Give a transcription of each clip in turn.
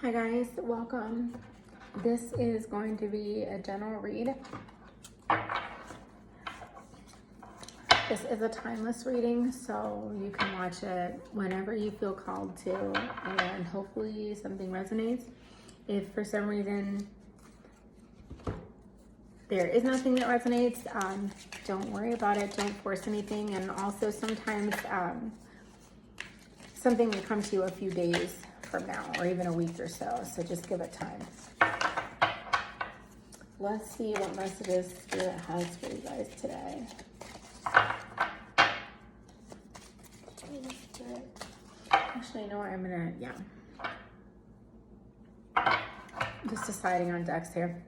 Hi guys, welcome. This is going to be a general read. This is a timeless reading, so you can watch it whenever you feel called to, and hopefully something resonates. If for some reason there is nothing that resonates, don't worry about it, don't force anything. And also sometimes something may come to you a few days from now or even a week or so just give it time. Let's see what messages Spirit has for you guys today. Actually, you know what, I'm just deciding on decks here.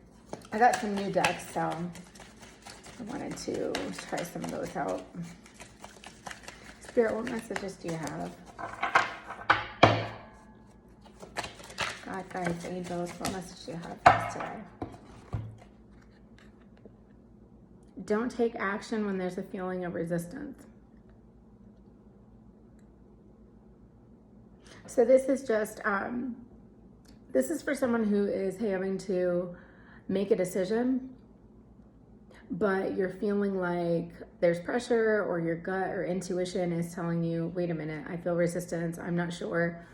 I got some new decks, so I wanted to try some of those out. Spirit, what messages do you have? God, guides, angels, what message do you have for us today? Don't take action when there's a feeling of resistance. So this is just, this is for someone who is having to make a decision, but you're feeling like there's pressure, or your gut or intuition is telling you, wait a minute, I feel resistance, I'm not sure.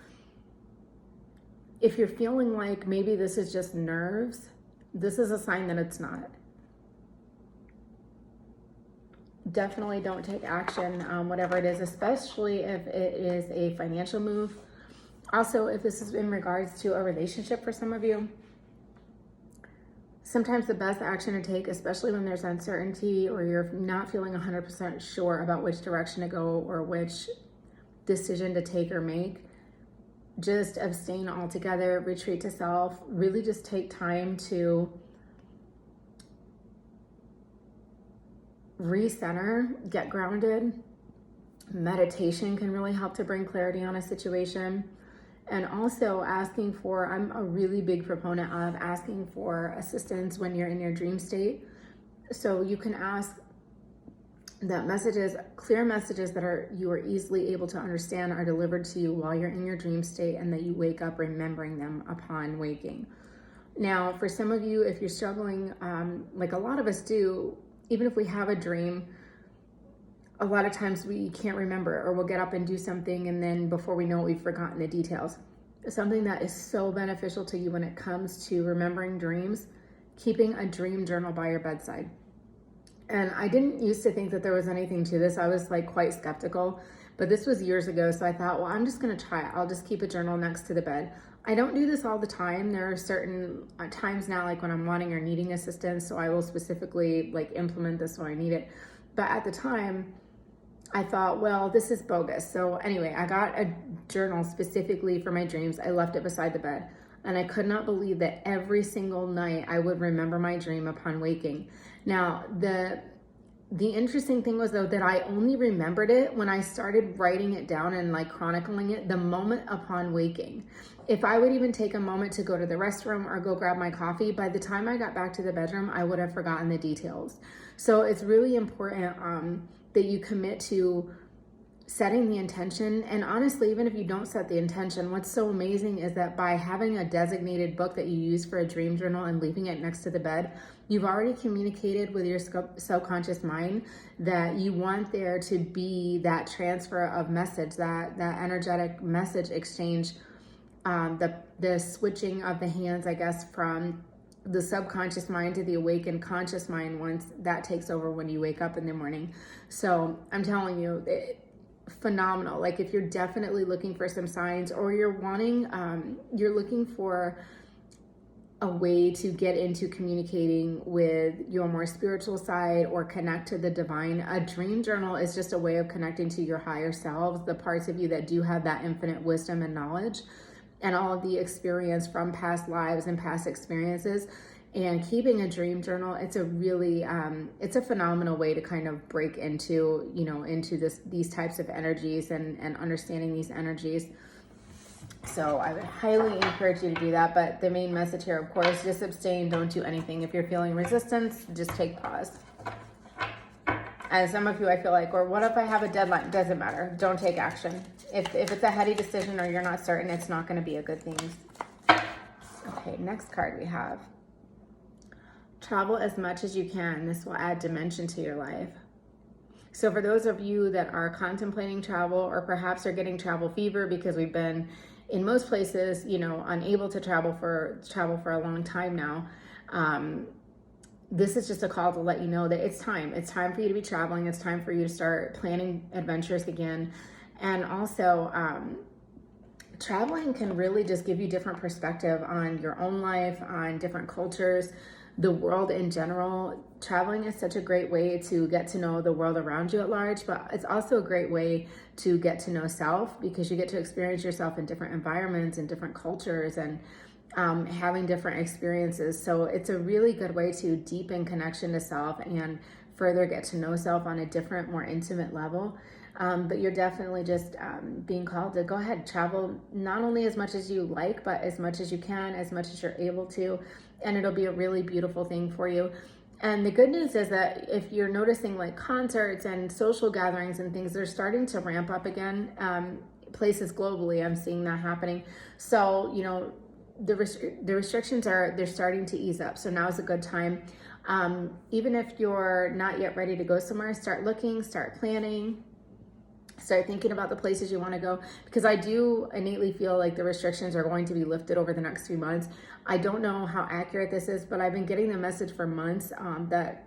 If you're feeling like maybe this is just nerves, this is a sign that it's not. Definitely don't take action, whatever it is, especially if it is a financial move. Also, if this is in regards to a relationship for some of you, sometimes the best action to take, especially when there's uncertainty or you're not feeling 100% sure about which direction to go or which decision to take or make, just abstain altogether, retreat to self, really just take time to recenter, get grounded. Meditation can really help to bring clarity on a situation. And also asking for, I'm a really big proponent of asking for assistance when you're in your dream state. So you can ask that messages, clear messages that you are easily able to understand, are delivered to you while you're in your dream state, and that you wake up remembering them upon waking. Now, for some of you, if you're struggling, like a lot of us do, even if we have a dream, a lot of times we can't remember, or we'll get up and do something, and then before we know it, we've forgotten the details. Something that is so beneficial to you when it comes to remembering dreams, keeping a dream journal by your bedside. And I didn't used to think that there was anything to this. I was like quite skeptical, but this was years ago. So I thought, well, I'm just gonna try it. I'll just keep a journal next to the bed. I don't do this all the time. There are certain times now, like when I'm wanting or needing assistance, so I will specifically like implement this when I need it. But at the time, I thought, well, this is bogus. So anyway, I got a journal specifically for my dreams. I left it beside the bed, and I could not believe that every single night I would remember my dream upon waking. Now, the interesting thing was, though, that I only remembered it when I started writing it down and like chronicling it the moment upon waking. If I would even take a moment to go to the restroom or go grab my coffee, by the time I got back to the bedroom, I would have forgotten the details. So it's really important that you commit to setting the intention. And honestly, even if you don't set the intention, what's so amazing is that by having a designated book that you use for a dream journal and leaving it next to the bed, you've already communicated with your subconscious mind that you want there to be that transfer of message, that energetic message exchange, the switching of the hands, I guess, from the subconscious mind to the awakened conscious mind, once that takes over when you wake up in the morning. So I'm telling you, phenomenal. Like if you're definitely looking for some signs, or you're looking for a way to get into communicating with your more spiritual side or connect to the divine, a dream journal is just a way of connecting to your higher selves, the parts of you that do have that infinite wisdom and knowledge and all of the experience from past lives and past experiences. And keeping a dream journal, it's a really, it's a phenomenal way to kind of break into, into these types of energies and understanding these energies. So I would highly encourage you to do that. But the main message here, of course, just abstain, don't do anything. If you're feeling resistance, just take pause. And some of you, I feel like, or what if I have a deadline? Doesn't matter. Don't take action. If it's a heady decision or you're not certain, it's not going to be a good thing. Okay, next card we have. Travel as much as you can. This will add dimension to your life. So for those of you that are contemplating travel, or perhaps are getting travel fever because we've been in most places, you know, unable to travel for a long time now, this is just a call to let you know that it's time. It's time for you to be traveling. It's time for you to start planning adventures again. And also, traveling can really just give you different perspective on your own life, on different cultures, the world in general. Traveling is such a great way to get to know the world around you at large, but it's also a great way to get to know self, because you get to experience yourself in different environments and different cultures, and having different experiences. So it's a really good way to deepen connection to self and further get to know self on a different, more intimate level. But you're definitely just being called to go ahead, travel not only as much as you like, but as much as you can, as much as you're able to, and it'll be a really beautiful thing for you. And the good news is that if you're noticing like concerts and social gatherings and things, they're starting to ramp up again. Places globally, I'm seeing that happening. So, you know, the restrictions they're starting to ease up. So now is a good time. Even if you're not yet ready to go somewhere, start looking, start planning. Start thinking about the places you want to go, because I do innately feel like the restrictions are going to be lifted over the next few months. I don't know how accurate this is, but I've been getting the message for months that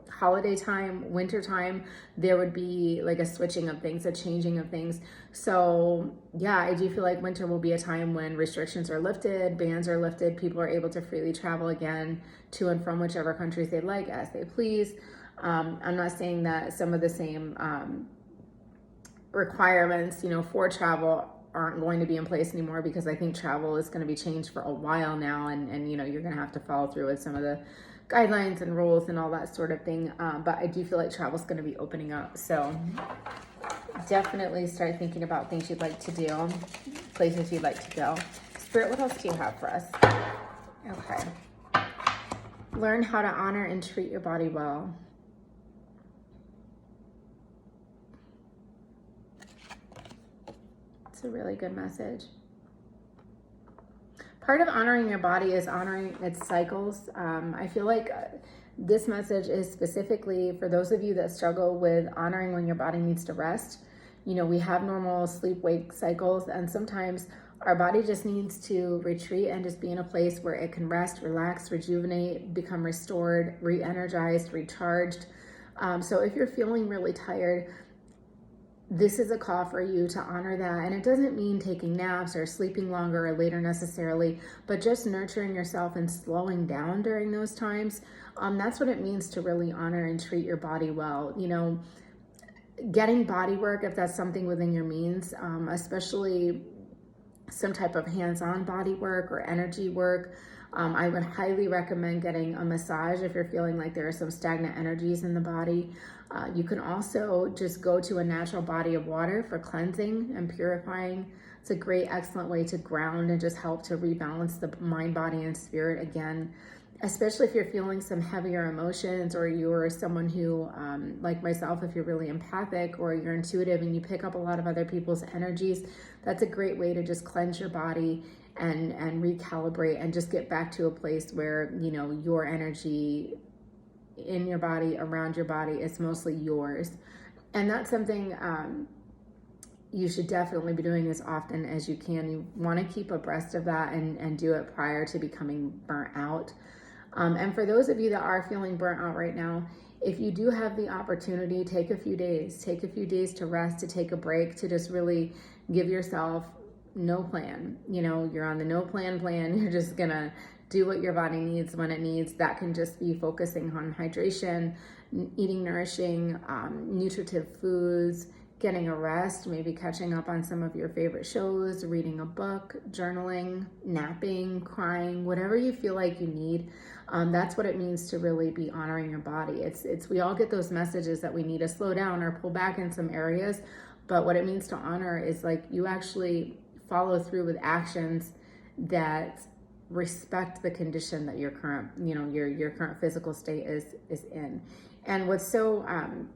holiday time, winter time, there would be like a switching of things, a changing of things. So yeah, I do feel like winter will be a time when restrictions are lifted, bans are lifted, people are able to freely travel again to and from whichever countries they like as they please. I'm not saying that some of the same requirements, you know, for travel aren't going to be in place anymore, because I think travel is going to be changed for a while now, and you know, you're going to have to follow through with some of the guidelines and rules and all that sort of thing. But I do feel like travel is going to be opening up. So definitely start thinking about things you'd like to do, places you'd like to go. Spirit, what else do you have for us? Okay. Learn how to honor and treat your body well. It's a really good message. Part of honoring your body is honoring its cycles. I feel like this message is specifically for those of you that struggle with honoring when your body needs to rest. You know, we have normal sleep-wake cycles, and sometimes our body just needs to retreat and just be in a place where it can rest, relax, rejuvenate, become restored, re-energized, recharged. So if you're feeling really tired, this is a call for you to honor that. And it doesn't mean taking naps or sleeping longer or later necessarily, but just nurturing yourself and slowing down during those times. That's what it means to really honor and treat your body well. You know, getting body work, if that's something within your means, especially some type of hands-on body work or energy work. I would highly recommend getting a massage if you're feeling like there are some stagnant energies in the body. You can also just go to a natural body of water for cleansing and purifying. It's a great, excellent way to ground and just help to rebalance the mind, body, and spirit again, especially if you're feeling some heavier emotions, or you're someone who, like myself, if you're really empathic or you're intuitive and you pick up a lot of other people's energies, that's a great way to just cleanse your body and recalibrate and just get back to a place where, you know, your energy in your body, around your body, is mostly yours. And that's something you should definitely be doing as often as you can. You want to keep abreast of that and do it prior to becoming burnt out. And for those of you that are feeling burnt out right now, if you do have the opportunity, take a few days to rest, to take a break, to just really give yourself no plan. You know, you're on the no plan. You're just gonna do what your body needs when it needs. That can just be focusing on hydration, eating nourishing, nutritive foods, getting a rest, maybe catching up on some of your favorite shows, reading a book, journaling, napping, crying, whatever you feel like you need. That's what it means to really be honoring your body. It's we all get those messages that we need to slow down or pull back in some areas, but what it means to honor is like you actually follow through with actions that respect the condition that your current, you know, your current physical state is in. And what's going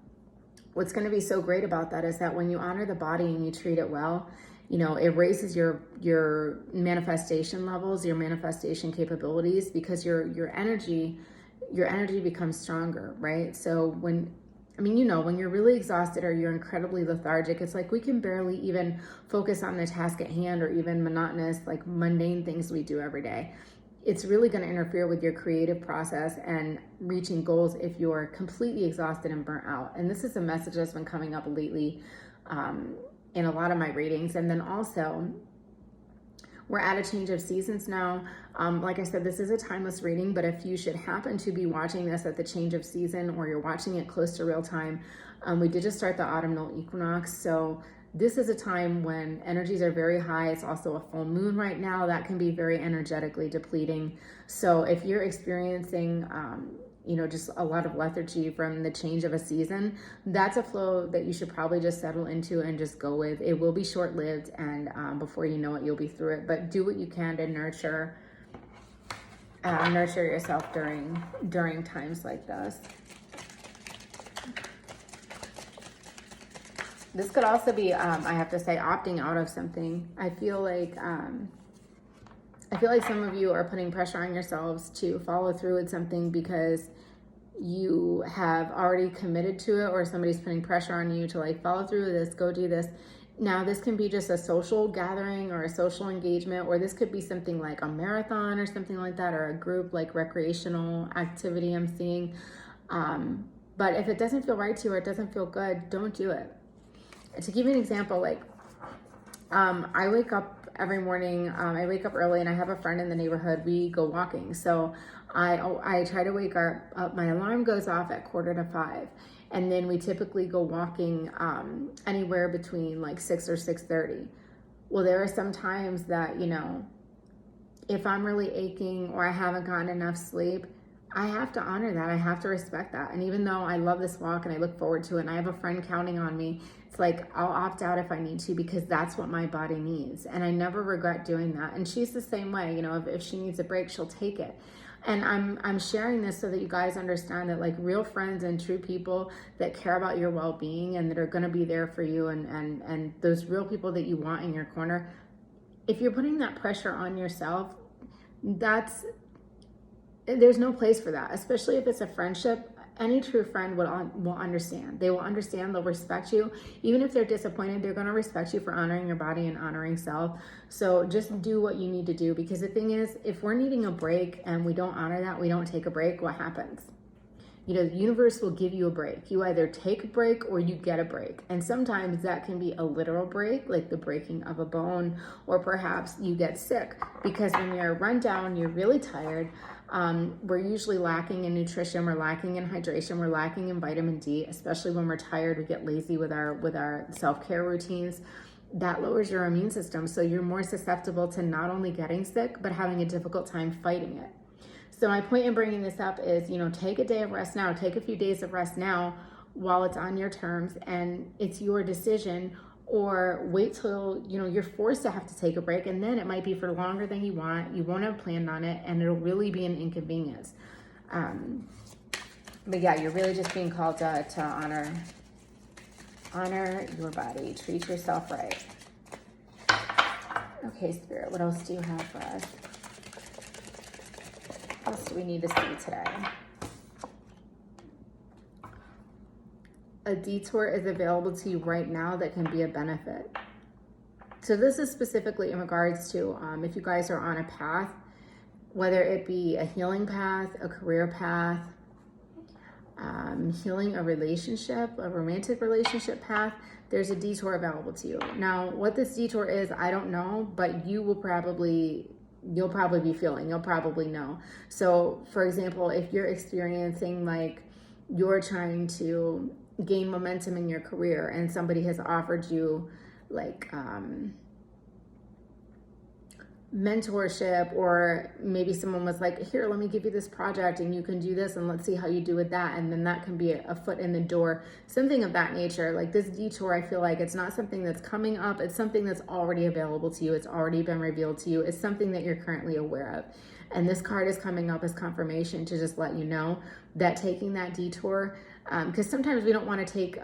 to be so great about that is that when you honor the body and you treat it well, it raises your manifestation levels, your manifestation capabilities, because your energy becomes stronger, right? So when you're really exhausted or you're incredibly lethargic, it's like we can barely even focus on the task at hand, or even monotonous, like mundane things we do every day. It's really going to interfere with your creative process and reaching goals if you're completely exhausted and burnt out. And this is a message that's been coming up lately in a lot of my readings. And then also, we're at a change of seasons now. Like I said, this is a timeless reading, but if you should happen to be watching this at the change of season, or you're watching it close to real time, we did just start the autumnal equinox. So this is a time when energies are very high. It's also a full moon right now. That can be very energetically depleting. So if you're experiencing just a lot of lethargy from the change of a season, that's a flow that you should probably just settle into and just go with. It will be short-lived, and before you know it, you'll be through it. But do what you can to nurture yourself during times like this. This could also be, I have to say, opting out of something. I feel like some of you are putting pressure on yourselves to follow through with something because you have already committed to it, or somebody's putting pressure on you to like follow through with this, go do this. Now, this can be just a social gathering or a social engagement, or this could be something like a marathon or something like that, or a group like recreational activity I'm seeing. But if it doesn't feel right to you, or it doesn't feel good, don't do it. To give you an example, like I wake up every morning, I wake up early, and I have a friend in the neighborhood. We go walking. So I try to wake up. My alarm goes off at 4:45. And then we typically go walking anywhere between like 6 or 6:30. Well, there are some times that, if I'm really aching or I haven't gotten enough sleep, I have to honor that. I have to respect that. And even though I love this walk and I look forward to it, and I have a friend counting on me, it's like I'll opt out if I need to, because that's what my body needs. And I never regret doing that. And she's the same way. If she needs a break, she'll take it. And I'm sharing this so that you guys understand that like real friends and true people that care about your well-being and that are going to be there for you, and those real people that you want in your corner, if you're putting that pressure on yourself, there's no place for that, especially if it's a friendship. Any true friend will understand. They will understand. They'll respect you. Even if they're disappointed, they're going to respect you for honoring your body and honoring self. So just do what you need to do, because the thing is, if we're needing a break and we don't honor that, we don't take a break, what happens? The universe will give you a break. You either take a break or you get a break. And sometimes that can be a literal break, like the breaking of a bone, or perhaps you get sick, because when you're run down, you're really tired. We're usually lacking in nutrition, we're lacking in hydration, we're lacking in vitamin D, especially when we're tired. We get lazy with our self-care routines. That lowers your immune system, so you're more susceptible to not only getting sick, but having a difficult time fighting it. So my point in bringing this up is, take a day of rest now, take a few days of rest now while it's on your terms, and it's your decision. Or wait till, you're forced to have to take a break, and then it might be for longer than you want. You won't have planned on it, and it'll really be an inconvenience. But yeah, you're really just being called to honor your body. Treat yourself right. Okay, Spirit, what else do you have for us? What else do we need to see today? A detour is available to you right now that can be a benefit. So this is specifically in regards to if you guys are on a path, whether it be a healing path, a career path, healing a relationship, a romantic relationship path, there's a detour available to you. Now, what this detour is, I don't know, but you'll probably be feeling, you'll probably know. So for example, if you're experiencing like you're trying to gain momentum in your career and somebody has offered you like mentorship, or maybe someone was like, here, let me give you this project and you can do this and let's see how you do with that, and then that can be a foot in the door, something of that nature. Like this detour, I feel like it's not something that's coming up, it's something that's already available to you, it's already been revealed to you, it's something that you're currently aware of. And this card is coming up as confirmation to just let you know that taking that detour Because sometimes we don't want to take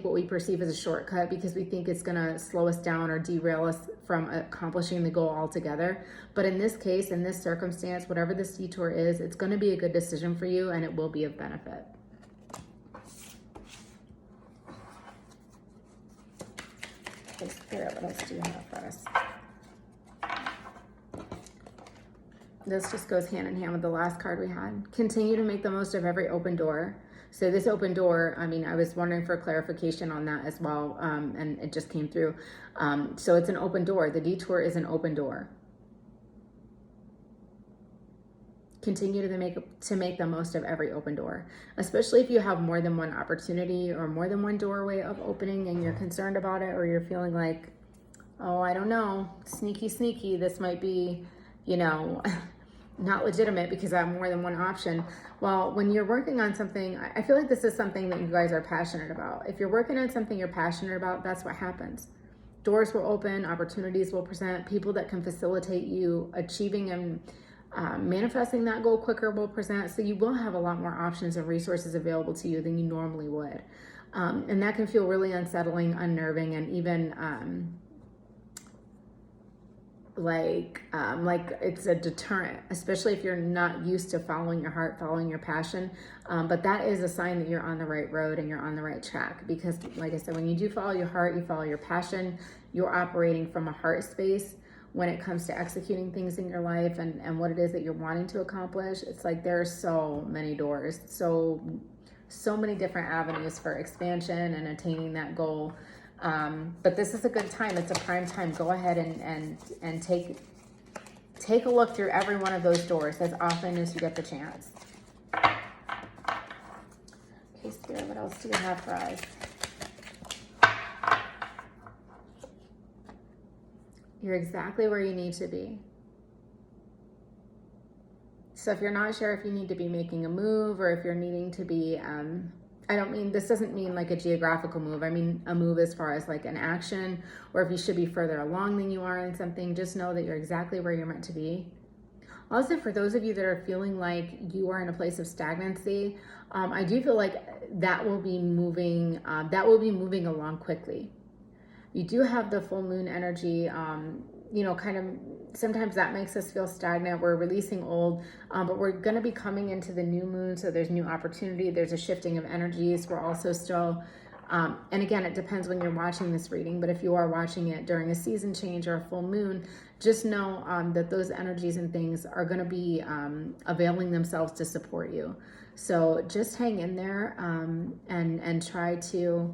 what we perceive as a shortcut because we think it's going to slow us down or derail us from accomplishing the goal altogether. But in this case, in this circumstance, whatever this detour is, it's going to be a good decision for you and it will be of benefit. Okay, Spirit, what else do you have for us? This just goes hand in hand with the last card we had. Continue to make the most of every open door. So this open door, I mean, I was wondering for clarification on that as well, and it just came through. So it's an open door. The detour is an open door. Continue to make the most of every open door, especially if you have more than one opportunity or more than one doorway of opening and you're concerned about it, or you're feeling like, oh, I don't know, sneaky, this might be, you know, not legitimate because I have more than one option. Well, when you're working on something, I feel like this is something that you guys are passionate about. If you're working on something you're passionate about, that's what happens. Doors will open, opportunities will present, people that can facilitate you achieving and manifesting that goal quicker will present. So you will have a lot more options and resources available to you than you normally would. And that can feel really unsettling, unnerving, and even like it's a deterrent, especially if you're not used to following your heart, following your passion. But that is a sign that you're on the right road and you're on the right track, because like I said, when you do follow your heart, you follow your passion, you're operating from a heart space when it comes to executing things in your life and what it is that you're wanting to accomplish. It's like there are so many doors, so many different avenues for expansion and attaining that goal. But this is a good time. It's a prime time. Go ahead and take a look through every one of those doors as often as you get the chance. Okay, Spirit, what else do you have for us? You're exactly where you need to be. So if you're not sure if you need to be making a move or if you're needing to be, this doesn't mean like a geographical move. I mean a move as far as like an action, or if you should be further along than you are in something, just know that you're exactly where you're meant to be. Also, for those of you that are feeling like you are in a place of stagnancy, I do feel like that will be moving along quickly. You do have the full moon energy, kind of sometimes that makes us feel stagnant. We're releasing old, but we're going to be coming into the new moon. So there's new opportunity. There's a shifting of energies. We're also still, and again, it depends when you're watching this reading, but if you are watching it during a season change or a full moon, just know that those energies and things are going to be availing themselves to support you. So just hang in there and try to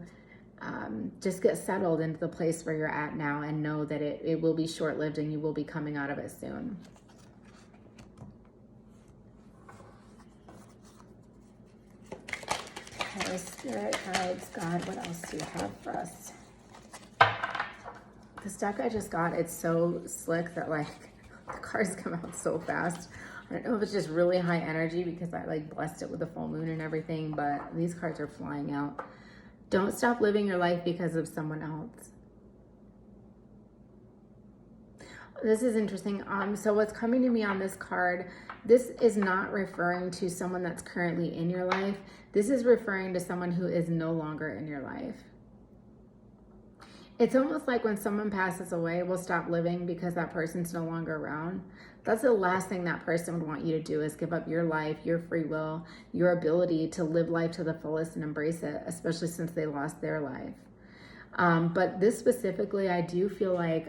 just get settled into the place where you're at now, and know that it will be short-lived and you will be coming out of it soon. Okay, Spirit guides, God, what else do you have for us? This deck I just got, it's so slick that like the cards come out so fast. I don't know if it's just really high energy because I like blessed it with the full moon and everything, but these cards are flying out. Don't stop living your life because of someone else. This is interesting. So what's coming to me on this card, this is not referring to someone that's currently in your life. This is referring to someone who is no longer in your life. It's almost like when someone passes away, we'll stop living because that person's no longer around. That's the last thing that person would want you to do, is give up your life, your free will, your ability to live life to the fullest and embrace it, especially since they lost their life. But this specifically, I do feel like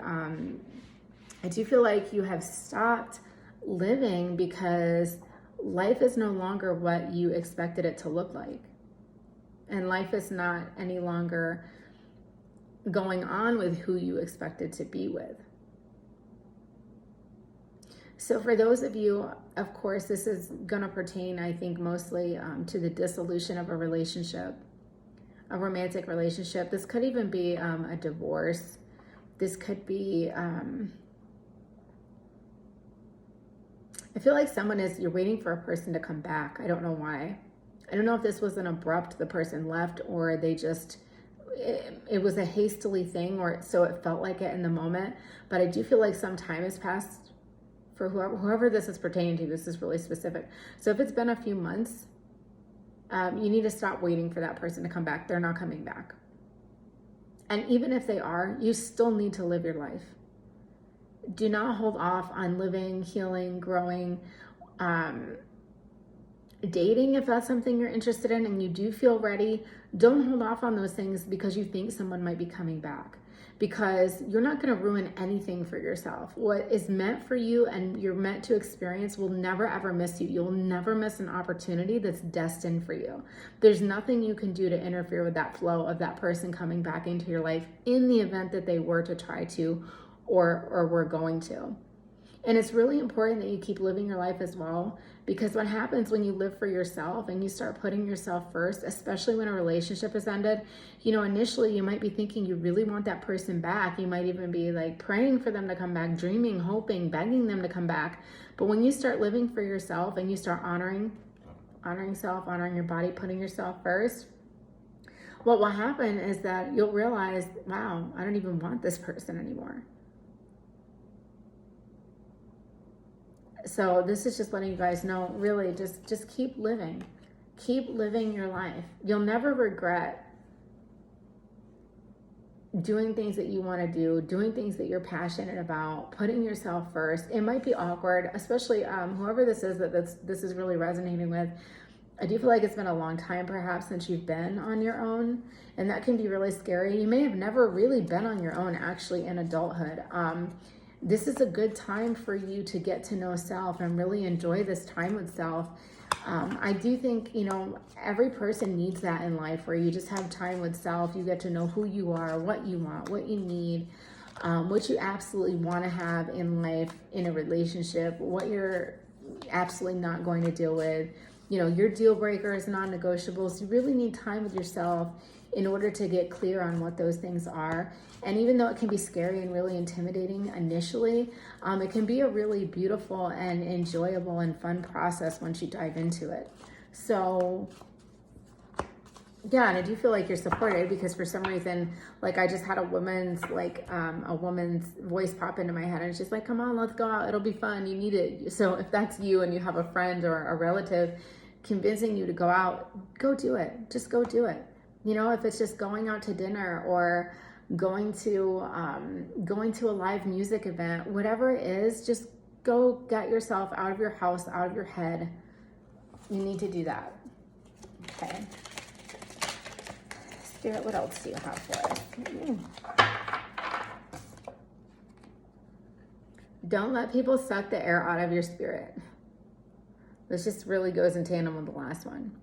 you have stopped living because life is no longer what you expected it to look like. And life is not any longer going on with who you expected to be with. So for those of you, of course, this is going to pertain, I think, mostly to the dissolution of a relationship, a romantic relationship. This could even be a divorce. This could be, I feel like you're waiting for a person to come back. I don't know why. I don't know if this was an abrupt, the person left, or they just, it was a hastily thing, or so it felt like it in the moment. But I do feel like some time has passed for whoever this is pertaining to. This is really specific. So if it's been a few months, You need to stop waiting for that person to come back. They're not coming back. And even if they are, you still need to live your life. Do not hold off on living, healing, growing, dating if that's something you're interested in and you do feel ready. Don't hold off on those things because you think someone might be coming back, because you're not going to ruin anything for yourself. What is meant for you and you're meant to experience will never ever miss you. You'll never miss an opportunity that's destined for you. There's nothing you can do to interfere with that flow of that person coming back into your life in the event that they were to try to or were going to. And it's really important that you keep living your life as well, because what happens when you live for yourself and you start putting yourself first, especially when a relationship is ended, initially you might be thinking you really want that person back. You might even be like praying for them to come back, dreaming, hoping, begging them to come back. But when you start living for yourself and you start honoring self, honoring your body, putting yourself first, what will happen is that you'll realize, wow, I don't even want this person anymore. So this is just letting you guys know, really, just keep living your life. You'll never regret doing things that you want to do, doing things that you're passionate about, putting yourself first. It might be awkward, especially whoever this is that this is really resonating with. I do feel like it's been a long time perhaps since you've been on your own, and that can be really scary. You may have never really been on your own actually in adulthood. This is a good time for you to get to know self and really enjoy this time with self. I do think, every person needs that in life, where you just have time with self. You get to know who you are, what you want, what you need, what you absolutely want to have in life, in a relationship, what you're absolutely not going to deal with, your deal breakers, non-negotiables. You really need time with yourself in order to get clear on what those things are. And even though it can be scary and really intimidating initially, it can be a really beautiful and enjoyable and fun process once you dive into it. So yeah, and I do feel like you're supported, because for some reason, like I just had a woman's voice pop into my head, and she's like, come on, let's go out. It'll be fun. You need it. So if that's you and you have a friend or a relative convincing you to go out, go do it. Just go do it. If it's just going out to dinner or going to a live music event, whatever it is, just go get yourself out of your house, out of your head. You need to do that. Okay. Spirit, what else do you have for us? Don't let people suck the air out of your spirit. This just really goes in tandem with the last one.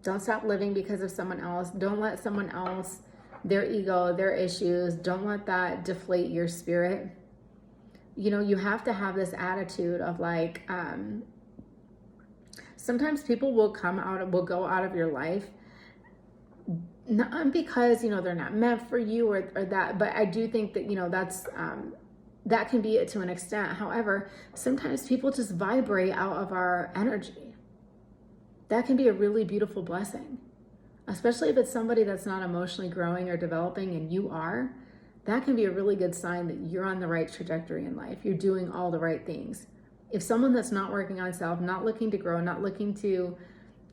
Don't stop living because of someone else. Don't let someone else, their ego, their issues, don't let that deflate your spirit. You have to have this attitude of like, sometimes people will go out of your life, not because, they're not meant for you or that, but I do think that, that's, that can be it to an extent. However, sometimes people just vibrate out of our energy. That can be a really beautiful blessing, especially if it's somebody that's not emotionally growing or developing and you are. That can be a really good sign that you're on the right trajectory in life. You're doing all the right things. If someone that's not working on self, not looking to grow, not looking to,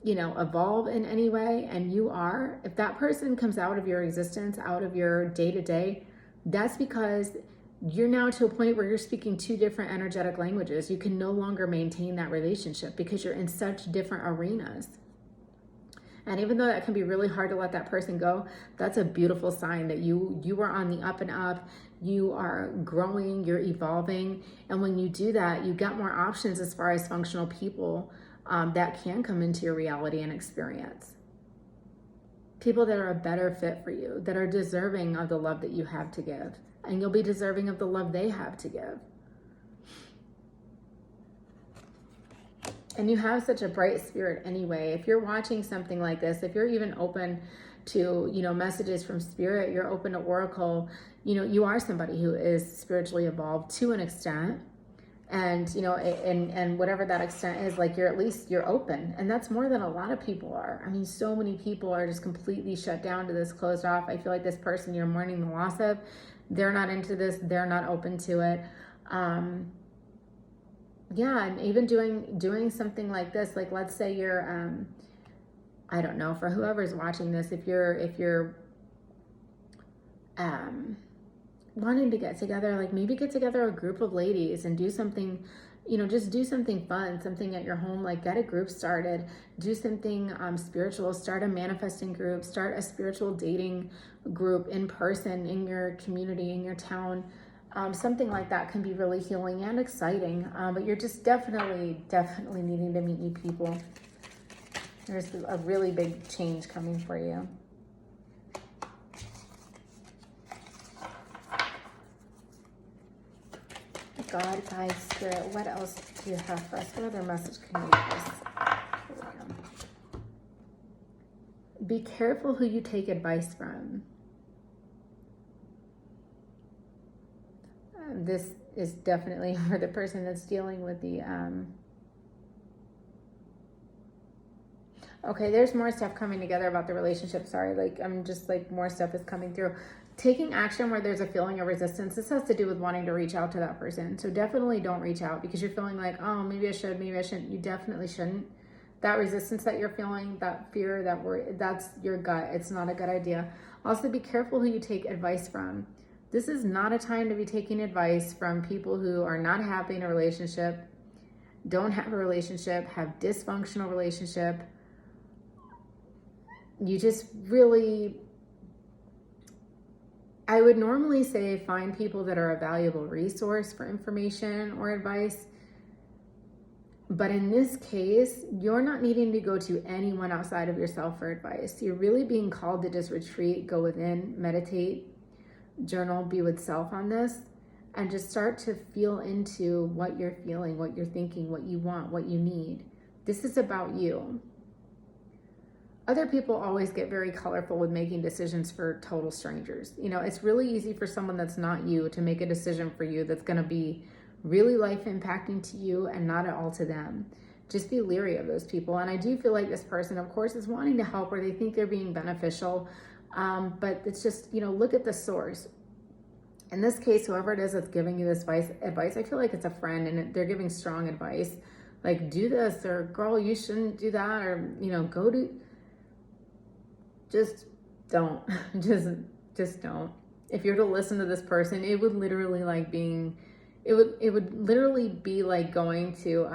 evolve in any way, and you are, if that person comes out of your existence, out of your day-to-day, that's because you're now to a point where you're speaking two different energetic languages. You can no longer maintain that relationship because you're in such different arenas. And even though that can be really hard to let that person go, that's a beautiful sign that you are on the up and up. You are growing, you're evolving. And when you do that, you get more options as far as functional people that can come into your reality and experience. People that are a better fit for you, that are deserving of the love that you have to give. And you'll be deserving of the love they have to give. And you have such a bright spirit anyway. If you're watching something like this, if you're even open to, messages from spirit, you're open to oracle, you are somebody who is spiritually evolved to an extent. And, and whatever that extent is, like you're open. And that's more than a lot of people are. I mean, so many people are just completely shut down to this, closed off. I feel like this person you're mourning the loss of, they're not into this. They're not open to it. Yeah. And even doing something like this, like let's say you're I don't know, for whoever's watching this, if you're wanting to get together, like maybe get together a group of ladies and do something, just do something fun, something at your home, like get a group started, do something spiritual, start a manifesting group, start a spiritual dating group in person, in your community, in your town. Something like that can be really healing and exciting, but you're just definitely needing to meet new people. There's a really big change coming for you. God, guide, spirit, what else do you have for us? What other message can you give us? Be careful who you take advice from. This is definitely for the person that's dealing with the... Okay, there's more stuff coming together about the relationship. Sorry, I'm just more stuff is coming through. Taking action where there's a feeling of resistance. This has to do with wanting to reach out to that person. So definitely don't reach out because you're feeling like, oh, maybe I should, maybe I shouldn't. You definitely shouldn't. That resistance that you're feeling, that fear, that worry, that's your gut. It's not a good idea. Also, be careful who you take advice from. This is not a time to be taking advice from people who are not happy in a relationship, don't have a relationship, have dysfunctional relationship. You just really, I would normally say find people that are a valuable resource for information or advice. But in this case, you're not needing to go to anyone outside of yourself for advice. You're really being called to just retreat, go within, meditate, journal, be with self on this, and just start to feel into what you're feeling, what you're thinking, what you want, what you need. This is about you. Other people always get very colorful with making decisions for total strangers. It's really easy for someone that's not you to make a decision for you that's going to be really life impacting to you and not at all to them. Just be leery of those people. And I do feel like this person, of course, is wanting to help or they think they're being beneficial. But it's just, look at the source. In this case, whoever it is that's giving you this advice, I feel like it's a friend and they're giving strong advice. Like, do this, or girl, you shouldn't do that, or, go to... Just don't. Just don't. If you're to listen to this person, it would literally it would literally be like going to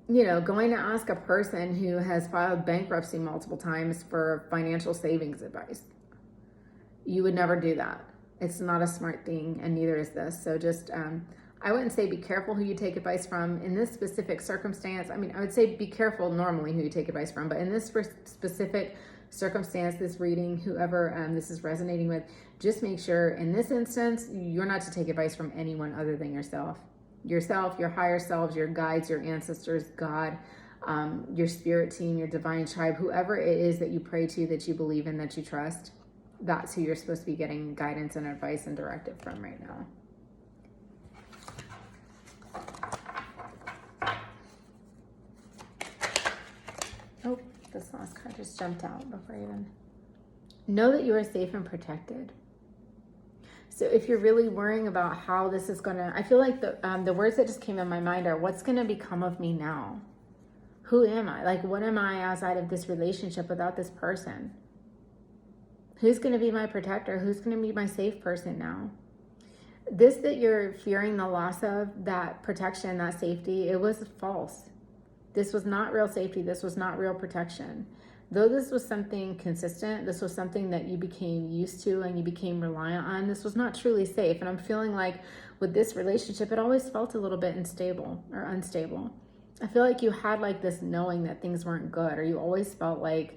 going to ask a person who has filed bankruptcy multiple times for financial savings advice. You would never do that. It's not a smart thing, and neither is this. So just I wouldn't say be careful who you take advice from in this specific circumstance. I mean, I would say be careful normally who you take advice from, but in this specific circumstance, this reading, whoever this is resonating with, just make sure in this instance, you're not to take advice from anyone other than yourself. Yourself, your higher selves, your guides, your ancestors, God, your spirit team, your divine tribe, whoever it is that you pray to, that you believe in, that you trust. That's who you're supposed to be getting guidance and advice and directive from right now. Oh, this last card just jumped out before I even... Know that you are safe and protected. So if you're really worrying about how this is going to... I feel like the words that just came in my mind are, what's going to become of me now? Who am I? Like, what am I outside of this relationship without this person? Who's going to be my protector? Who's going to be my safe person now? This that you're fearing the loss of, that protection, that safety, it was false. This was not real safety. This was not real protection. Though this was something consistent, this was something that you became used to and you became reliant on, this was not truly safe. And I'm feeling like with this relationship, it always felt a little bit unstable. I feel like you had like this knowing that things weren't good, or you always felt like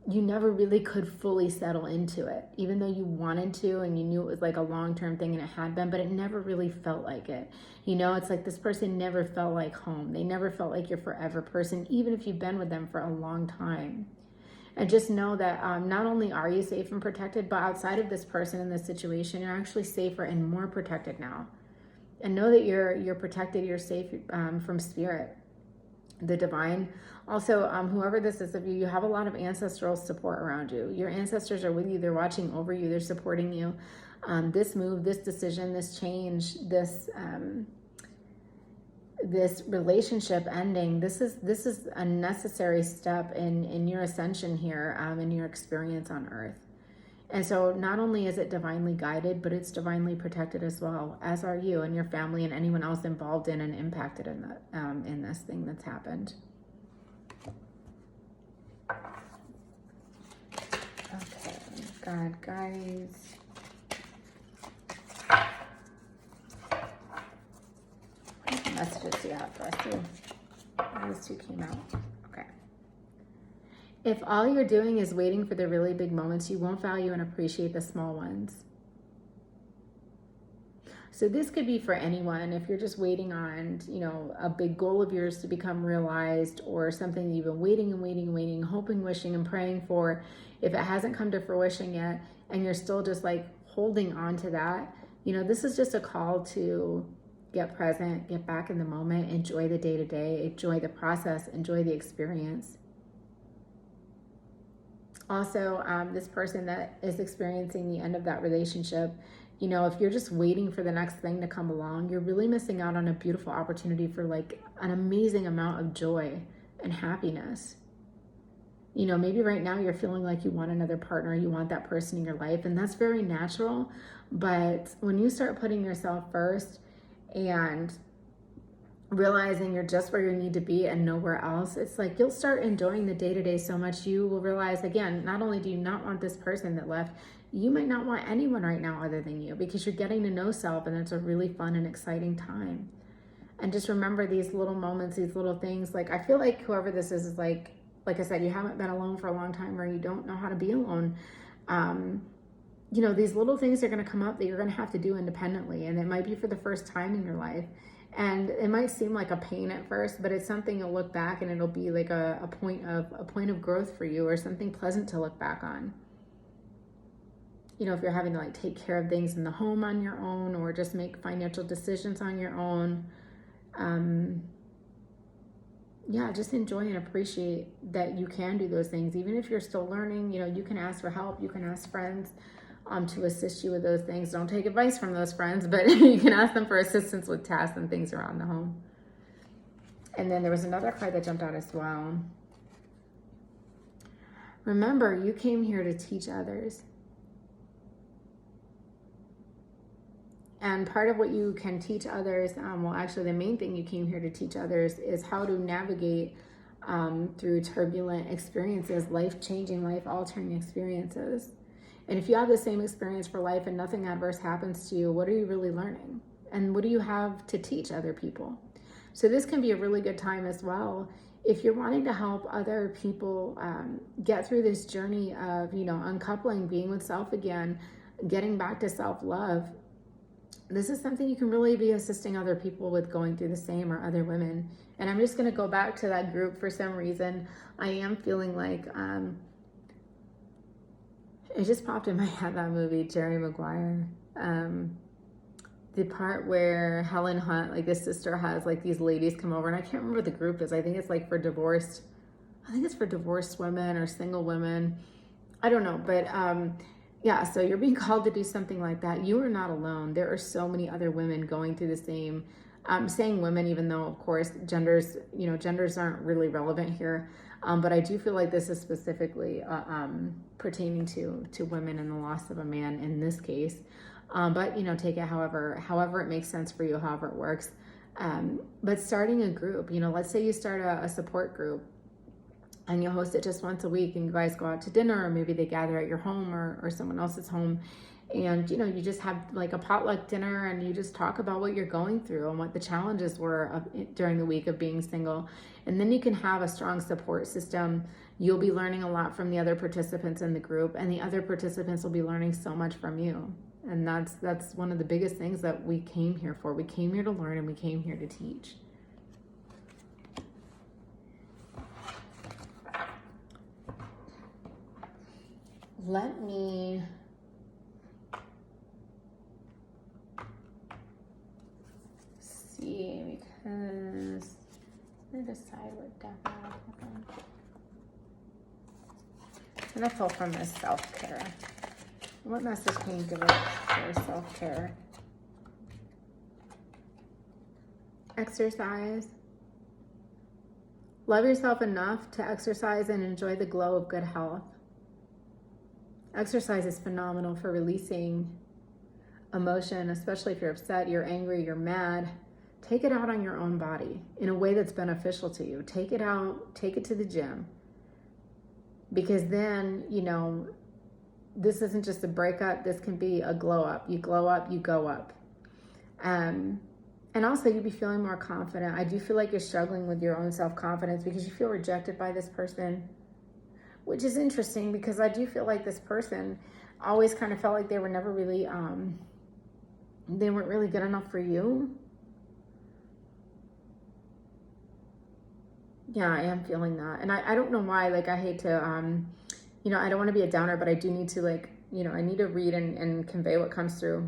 you never really could fully settle into it, even though you wanted to and you knew it was like a long-term thing and it had been, but it never really felt like it. It's like this person never felt like home. They never felt like your forever person, even if you've been with them for a long time. And just know that not only are you safe and protected, but outside of this person in this situation, you're actually safer and more protected now. And know that you're protected, you're safe from spirit, the divine. Also, whoever this is of you, you have a lot of ancestral support around you. Your ancestors are with you. They're watching over you. They're supporting you. This move, this decision, this change, this this relationship ending, this is a necessary step in your ascension here, in your experience on earth. And so not only is it divinely guided, but it's divinely protected as well, as are you and your family and anyone else involved in and impacted in that, in this thing that's happened. Okay, God, guys. What messages do you have for us too? Those two came out. Okay. If all you're doing is waiting for the really big moments, you won't value and appreciate the small ones. So this could be for anyone. If you're just waiting on, you know, a big goal of yours to become realized, or something you've been waiting and waiting and waiting, hoping, wishing, and praying for, if it hasn't come to fruition yet, and you're still just like holding on to that, you know, this is just a call to get present, get back in the moment, enjoy the day-to-day, enjoy the process, enjoy the experience. Also, this person that is experiencing the end of that relationship, you know, if you're just waiting for the next thing to come along, you're really missing out on a beautiful opportunity for like an amazing amount of joy and happiness. You know, maybe right now you're feeling like you want another partner, you want that person in your life, and that's very natural. But when you start putting yourself first and realizing you're just where you need to be and nowhere else, it's like you'll start enjoying the day-to-day so much. You will realize, again, not only do you not want this person that left, you might not want anyone right now other than you, because you're getting to know self, and it's a really fun and exciting time. And just remember these little moments, these little things. Like, I feel like whoever this is like I said, you haven't been alone for a long time, or you don't know how to be alone. You know, these little things are going to come up that you're going to have to do independently, and it might be for the first time in your life. And it might seem like a pain at first, but it's something you'll look back and it'll be like a point of growth for you, or something pleasant to look back on. You know, if you're having to like take care of things in the home on your own, or just make financial decisions on your own, yeah, just enjoy and appreciate that you can do those things. Even if you're still learning, you know, you can ask for help, you can ask friends to assist you with those things. Don't take advice from those friends, but you can ask them for assistance with tasks and things around the home. And then there was another card that jumped out as well. Remember, you came here to teach others. And part of what you can teach others, well, actually the main thing you came here to teach others is how to navigate through turbulent experiences, life-changing, life-altering experiences. And if you have the same experience for life and nothing adverse happens to you, what are you really learning? And what do you have to teach other people? So this can be a really good time as well. If you're wanting to help other people get through this journey of, you know, uncoupling, being with self again, getting back to self-love, this is something you can really be assisting other people with going through the same, or other women. And I'm just going to go back to that group for some reason. I am feeling like, it just popped in my head, that movie, Jerry Maguire. The part where Helen Hunt, like this sister, has like these ladies come over, and I can't remember what the group is. I think it's like for divorced, I think it's for divorced women or single women. I don't know, but yeah, so you're being called to do something like that. You are not alone. There are so many other women going through the same. I'm saying women, even though of course genders aren't really relevant here. But I do feel like this is specifically pertaining to women and the loss of a man in this case. But you know, take it however it makes sense for you, however it works. But starting a group, you know, let's say you start a support group, and you host it just once a week, and you guys go out to dinner, or maybe they gather at your home or someone else's home, and you know, you just have like a potluck dinner, and you just talk about what you're going through and what the challenges were during the week of being single. And then you can have a strong support system. You'll be learning a lot from the other participants in the group, and the other participants will be learning so much from you. And that's one of the biggest things that we came here for. We came here to learn, and we came here to teach. Let me see, because I'm going to decide what deck I want to put on. I'm going to pull from this self-care. What message can you give us for self-care? Exercise. Love yourself enough to exercise and enjoy the glow of good health. Exercise is phenomenal for releasing emotion, especially if you're upset, you're angry, you're mad. Take it out on your own body in a way that's beneficial to you. Take it out, take it to the gym. Because then, you know, this isn't just a breakup, this can be a glow up. You glow up, you go up. And also you'd be feeling more confident. I do feel like you're struggling with your own self-confidence because you feel rejected by this person, which is interesting because I do feel like this person always kind of felt like they were never really, they weren't really good enough for you. Yeah, I am feeling that. And I don't know why, like, I hate to, you know, I don't want to be a downer, but I do need to, like, you know, I need to read and convey what comes through.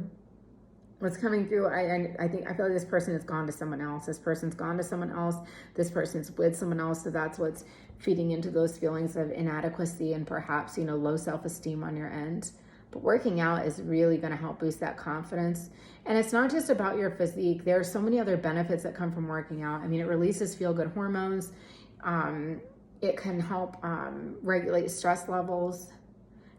What's coming through, I feel like this person has gone to someone else. This person's gone to someone else. This person's with someone else. So that's what's feeding into those feelings of inadequacy and perhaps, you know, low self-esteem on your end. But working out is really going to help boost that confidence. And it's not just about your physique. There are so many other benefits that come from working out. I mean, it releases feel-good hormones. It can help regulate stress levels,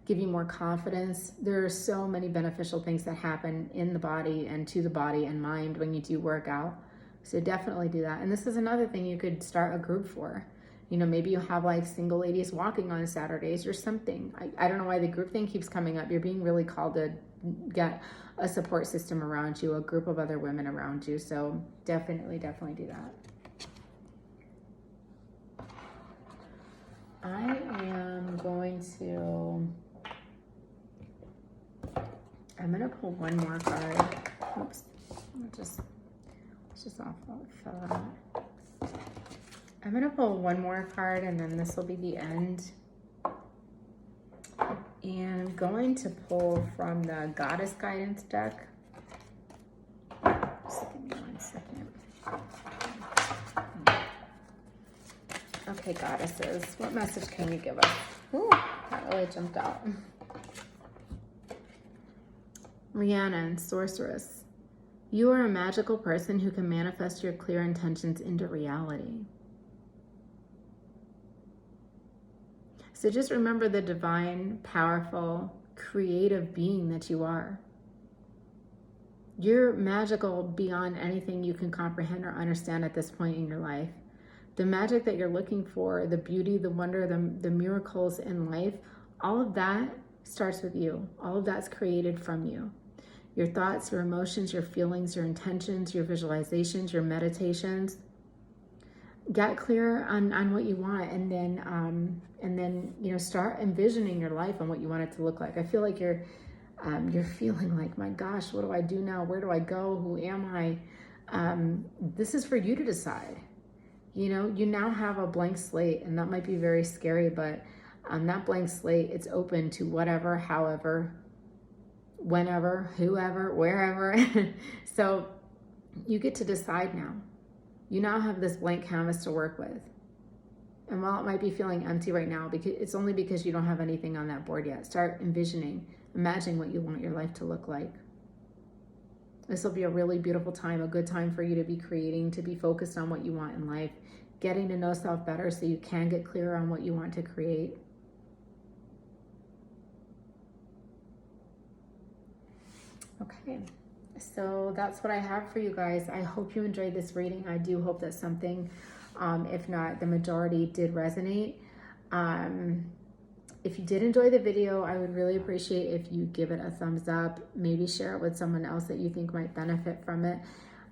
give you more confidence. There are so many beneficial things that happen in the body and to the body and mind when you do work out. So definitely do that. And this is another thing you could start a group for. You know, maybe you have like single ladies walking on Saturdays or something. I don't know why the group thing keeps coming up. You're being really called to get a support system around you, a group of other women around you. So definitely do that. I am going to, I'm going to pull one more card. Oops, it's just awful. It fell out. I'm going to pull one more card and then this will be the end. And I'm going to pull from the Goddess Guidance deck. Just give me 1 second. Okay, goddesses, what message can you give us? Ooh, that really jumped out. Rhiannon, Sorceress. You are a magical person who can manifest your clear intentions into reality. So just remember the divine, powerful, creative being that you are. You're magical beyond anything you can comprehend or understand at this point in your life. The magic that you're looking for, the beauty, the wonder, the miracles in life, all of that starts with you. All of that's created from you. Your thoughts, your emotions, your feelings, your intentions, your visualizations, your meditations. Get clear on what you want, and then you know, start envisioning your life and what you want it to look like. I feel like you're feeling like, my gosh, what do I do now? Where do I go? Who am I? This is for you to decide. You know, you now have a blank slate, and that might be very scary, but that blank slate, it's open to whatever, however, whenever, whoever, wherever. So you get to decide now. You now have this blank canvas to work with. And while it might be feeling empty right now, because it's only because you don't have anything on that board yet, start envisioning, imagining what you want your life to look like. This will be a really beautiful time, a good time for you to be creating, to be focused on what you want in life, getting to know self better so you can get clearer on what you want to create. Okay, so that's what I have for you guys. I hope you enjoyed this reading. I do hope that something, if not the majority, did resonate. If you did enjoy the video, I would really appreciate if you give it a thumbs up, maybe share it with someone else that you think might benefit from it.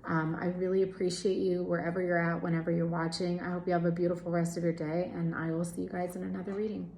I really appreciate you wherever you're at, whenever you're watching. I hope you have a beautiful rest of your day, and I will see you guys in another reading.